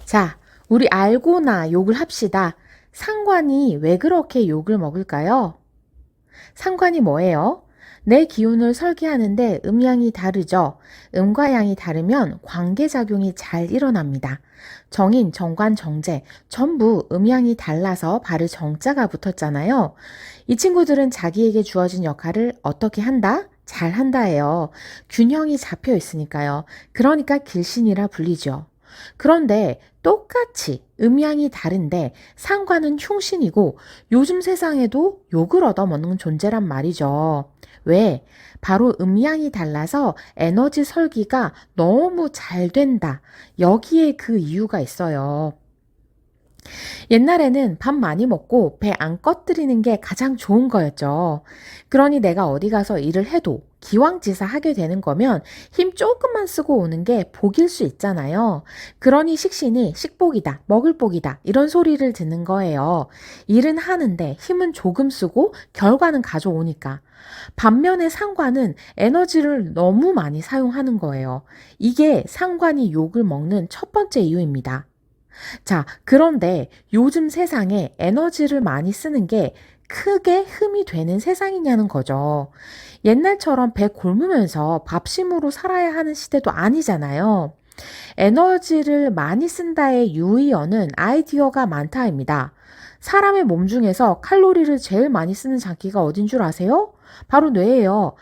자, 우리 알고나 욕을 합시다. 상관이 왜 그렇게 욕을 먹을까요? 상관이 뭐예요? 내 기운을 설계하는데 음양이 다르죠. 음과 양이 다르면 관계작용이 잘 일어납니다. 정인, 정관, 정제 전부 음양이 달라서 발을 정자가 붙었잖아요. 이 친구들은 자기에게 주어진 역할을 어떻게 한다? 잘 한다예요. 균형이 잡혀 있으니까요. 그러니까 길신이라 불리죠. 그런데 똑같이 음양이 다른데 상관은 흉신이고 요즘 세상에도 욕을 얻어먹는 존재란 말이죠. 왜? 바로 음양이 달라서 에너지 설기가 너무 잘 된다. 여기에 그 이유가 있어요. 옛날에는 밥 많이 먹고 배 안 꺼뜨리는 게 가장 좋은 거였죠. 그러니 내가 어디 가서 일을 해도 기왕지사 하게 되는 거면 힘 조금만 쓰고 오는 게 복일 수 있잖아요. 그러니 식신이 식복이다, 먹을 복이다 이런 소리를 듣는 거예요. 일은 하는데 힘은 조금 쓰고 결과는 가져오니까. 반면에 상관은 에너지를 너무 많이 사용하는 거예요. 이게 상관이 욕을 먹는 첫 번째 이유입니다. 자, 그런데 요즘 세상에 에너지를 많이 쓰는 게 크게 흠이 되는 세상이냐는 거죠. 옛날처럼 배 굶으면서 밥심으로 살아야 하는 시대도 아니잖아요. 에너지를 많이 쓴다의 유의어는 아이디어가 많다입니다. 사람의 몸 중에서 칼로리를 제일 많이 쓰는 장기가 어딘 줄 아세요? 바로 뇌예요.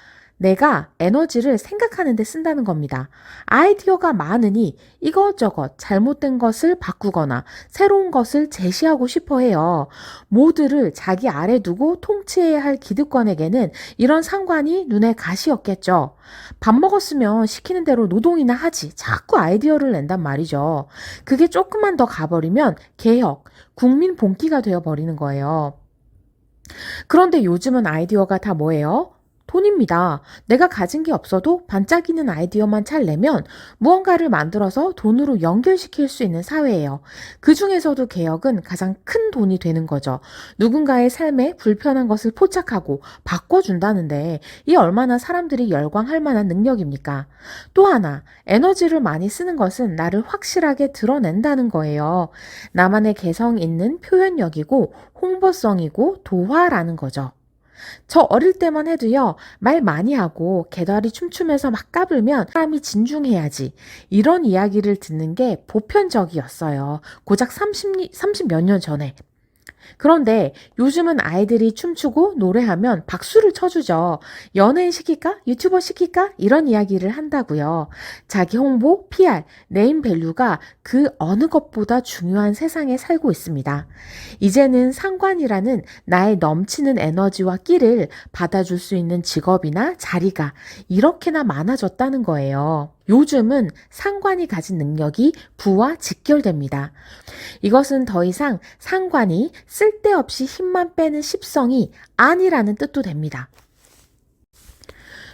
내가 에너지를 생각하는 데 쓴다는 겁니다. 아이디어가 많으니 이것저것 잘못된 것을 바꾸거나 새로운 것을 제시하고 싶어 해요. 모두를 자기 아래 두고 통치해야 할 기득권에게는 이런 상관이 눈에 가시였겠죠. 밥 먹었으면 시키는 대로 노동이나 하지. 자꾸 아이디어를 낸단 말이죠. 그게 조금만 더 가버리면 개혁, 국민 본기가 되어버리는 거예요. 그런데 요즘은 아이디어가 다 뭐예요? 돈입니다. 내가 가진 게 없어도 반짝이는 아이디어만 잘 내면 무언가를 만들어서 돈으로 연결시킬 수 있는 사회예요. 그 중에서도 개혁은 가장 큰 돈이 되는 거죠. 누군가의 삶에 불편한 것을 포착하고 바꿔준다는데 이 얼마나 사람들이 열광할 만한 능력입니까? 또 하나, 에너지를 많이 쓰는 것은 나를 확실하게 드러낸다는 거예요. 나만의 개성 있는 표현력이고 홍보성이고 도화라는 거죠. 저 어릴 때만 해도요, 말 많이 하고 개다리 춤추면서 막 까불면 사람이 진중해야지. 이런 이야기를 듣는 게 보편적이었어요. 고작 30 몇 년 전에. 그런데 요즘은 아이들이 춤추고 노래하면 박수를 쳐주죠. 연예인 시킬까? 유튜버 시킬까? 이런 이야기를 한다고요. 자기 홍보, PR, 네임 밸류가 그 어느 것보다 중요한 세상에 살고 있습니다. 이제는 상관이라는 나의 넘치는 에너지와 끼를 받아줄 수 있는 직업이나 자리가 이렇게나 많아졌다는 거예요. 요즘은 상관이 가진 능력이 부와 직결됩니다. 이것은 더 이상 상관이 쓸데없이 힘만 빼는 습성이 아니라는 뜻도 됩니다.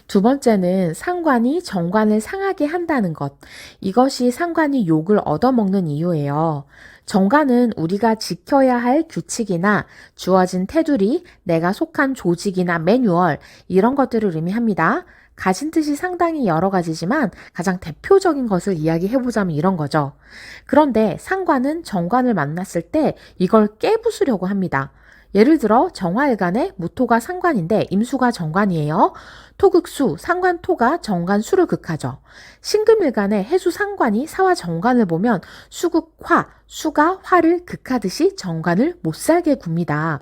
두 번째는 상관이 정관을 상하게 한다는 것. 이것이 상관이 욕을 얻어먹는 이유예요. 정관은 우리가 지켜야 할 규칙이나 주어진 테두리, 내가 속한 조직이나 매뉴얼, 이런 것들을 의미합니다. 가진 뜻이 상당히 여러 가지지만 가장 대표적인 것을 이야기해보자면 이런 거죠. 그런데 상관은 정관을 만났을 때 이걸 깨부수려고 합니다. 예를 들어 정화일간의 무토가 상관인데 임수가 정관이에요. 토극수, 상관토가 정관수를 극하죠. 신금일간의 해수 상관이 사화 정관을 보면 수극화, 수가 화를 극하듯이 정관을 못살게 굽니다.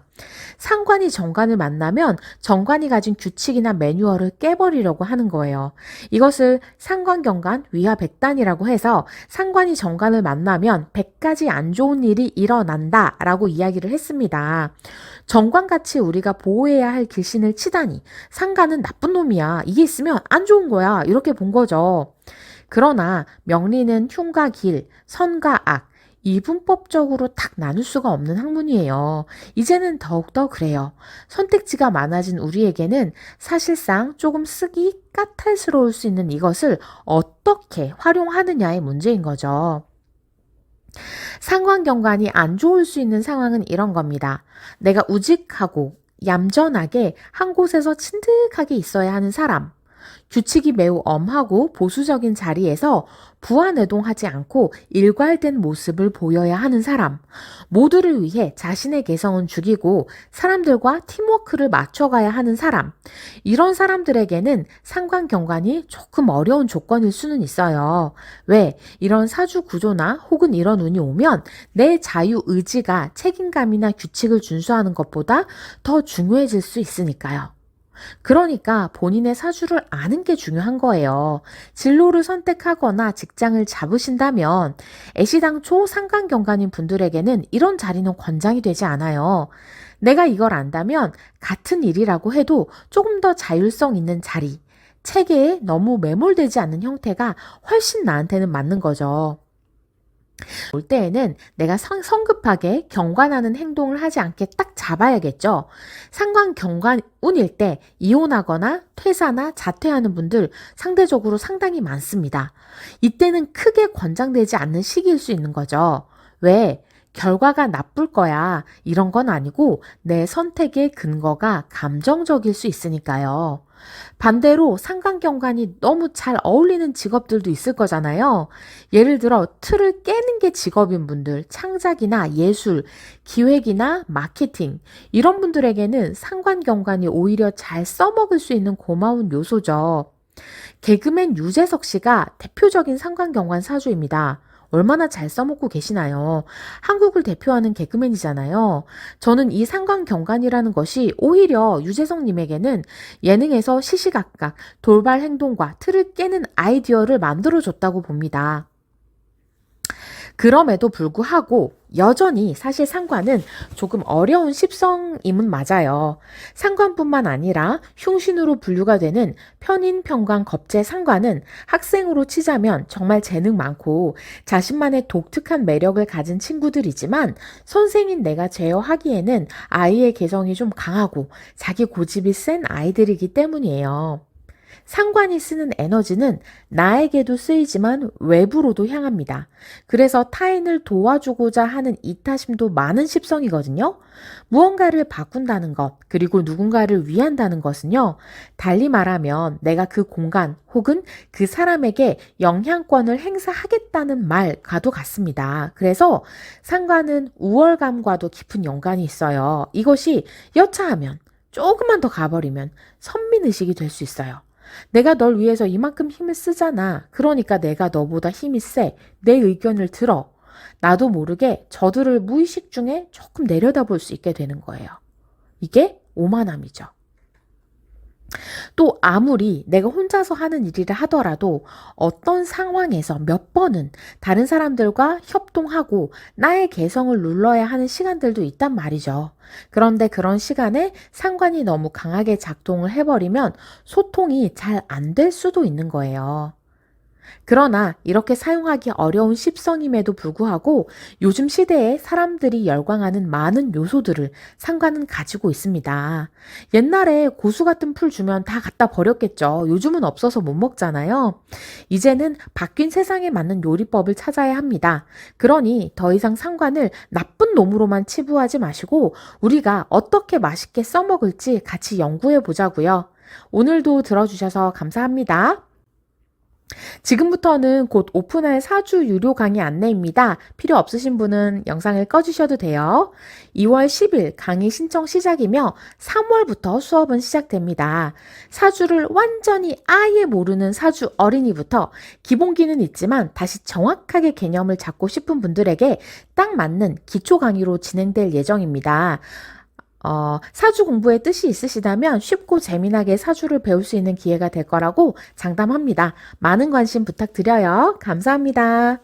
상관이 정관을 만나면 정관이 가진 규칙이나 매뉴얼을 깨버리려고 하는 거예요. 이것을 상관경관 위화백단이라고 해서 상관이 정관을 만나면 100가지 안 좋은 일이 일어난다 라고 이야기를 했습니다. 정관같이 우리가 보호해야 할 길신을 치다니 상관은 나쁜 놈이야. 이게 있으면 안 좋은 거야. 이렇게 본 거죠. 그러나 명리는 흉과 길, 선과 악, 이분법적으로 딱 나눌 수가 없는 학문이에요. 이제는 더욱더 그래요. 선택지가 많아진 우리에게는 사실상 조금 쓰기 까탈스러울 수 있는 이것을 어떻게 활용하느냐의 문제인 거죠. 상관경관이 안 좋을 수 있는 상황은 이런 겁니다. 내가 우직하고 얌전하게 한 곳에서 친득하게 있어야 하는 사람. 규칙이 매우 엄하고 보수적인 자리에서 부안해동하지 않고 일괄된 모습을 보여야 하는 사람, 모두를 위해 자신의 개성은 죽이고 사람들과 팀워크를 맞춰가야 하는 사람, 이런 사람들에게는 상관경관이 조금 어려운 조건일 수는 있어요. 왜? 이런 사주 구조나 혹은 이런 운이 오면 내 자유 의지가 책임감이나 규칙을 준수하는 것보다 더 중요해질 수 있으니까요. 그러니까 본인의 사주를 아는 게 중요한 거예요. 진로를 선택하거나 직장을 잡으신다면 애시당초 상관경관인 분들에게는 이런 자리는 권장이 되지 않아요. 내가 이걸 안다면 같은 일이라고 해도 조금 더 자율성 있는 자리, 체계에 너무 매몰되지 않는 형태가 훨씬 나한테는 맞는 거죠. 올 때에는 내가 성급하게 경관하는 행동을 하지 않게 딱 잡아야겠죠. 상관 경관운일 때 이혼하거나 퇴사나 자퇴하는 분들 상대적으로 상당히 많습니다. 이때는 크게 권장되지 않는 시기일 수 있는 거죠. 왜? 결과가 나쁠 거야. 이런 건 아니고 내 선택의 근거가 감정적일 수 있으니까요. 반대로 상관경관이 너무 잘 어울리는 직업들도 있을 거잖아요. 예를 들어 틀을 깨는 게 직업인 분들, 창작이나 예술, 기획이나 마케팅 이런 분들에게는 상관경관이 오히려 잘 써먹을 수 있는 고마운 요소죠. 개그맨 유재석 씨가 대표적인 상관경관 사주입니다. 얼마나 잘 써먹고 계시나요? 한국을 대표하는 개그맨이잖아요. 저는 이 상관경관이라는 것이 오히려 유재석님에게는 예능에서 시시각각 돌발 행동과 틀을 깨는 아이디어를 만들어줬다고 봅니다. 그럼에도 불구하고 여전히 사실 상관은 조금 어려운 십성임은 맞아요. 상관뿐만 아니라 흉신으로 분류가 되는 편인, 편관, 겁재, 상관은 학생으로 치자면 정말 재능 많고 자신만의 독특한 매력을 가진 친구들이지만 선생인 내가 제어하기에는 아이의 개성이 좀 강하고 자기 고집이 센 아이들이기 때문이에요. 상관이 쓰는 에너지는 나에게도 쓰이지만 외부로도 향합니다. 그래서 타인을 도와주고자 하는 이타심도 많은 십성이거든요. 무언가를 바꾼다는 것, 그리고 누군가를 위한다는 것은요. 달리 말하면 내가 그 공간 혹은 그 사람에게 영향권을 행사하겠다는 말과도 같습니다. 그래서 상관은 우월감과도 깊은 연관이 있어요. 이것이 여차하면 조금만 더 가버리면 선민의식이 될 수 있어요. 내가 널 위해서 이만큼 힘을 쓰잖아. 그러니까 내가 너보다 힘이 세. 내 의견을 들어. 나도 모르게 저들을 무의식 중에 조금 내려다볼 수 있게 되는 거예요. 이게 오만함이죠. 또 아무리 내가 혼자서 하는 일이라 하더라도 어떤 상황에서 몇 번은 다른 사람들과 협동하고 나의 개성을 눌러야 하는 시간들도 있단 말이죠. 그런데 그런 시간에 상관이 너무 강하게 작동을 해버리면 소통이 잘 안 될 수도 있는 거예요. 그러나 이렇게 사용하기 어려운 십성임에도 불구하고 요즘 시대에 사람들이 열광하는 많은 요소들을 상관은 가지고 있습니다. 옛날에 고수 같은 풀 주면 다 갖다 버렸겠죠. 요즘은 없어서 못 먹잖아요. 이제는 바뀐 세상에 맞는 요리법을 찾아야 합니다. 그러니 더 이상 상관을 나쁜 놈으로만 치부하지 마시고 우리가 어떻게 맛있게 써먹을지 같이 연구해 보자고요. 오늘도 들어주셔서 감사합니다. 지금부터는 곧 오픈할 사주 유료 강의 안내입니다. 필요 없으신 분은 영상을 꺼주셔도 돼요. 2월 10일 강의 신청 시작이며 3월부터 수업은 시작됩니다. 사주를 완전히 아예 모르는 사주 어린이부터 기본기는 있지만 다시 정확하게 개념을 잡고 싶은 분들에게 딱 맞는 기초 강의로 진행될 예정입니다. 사주 공부에 뜻이 있으시다면 쉽고 재미나게 사주를 배울 수 있는 기회가 될 거라고 장담합니다. 많은 관심 부탁드려요. 감사합니다.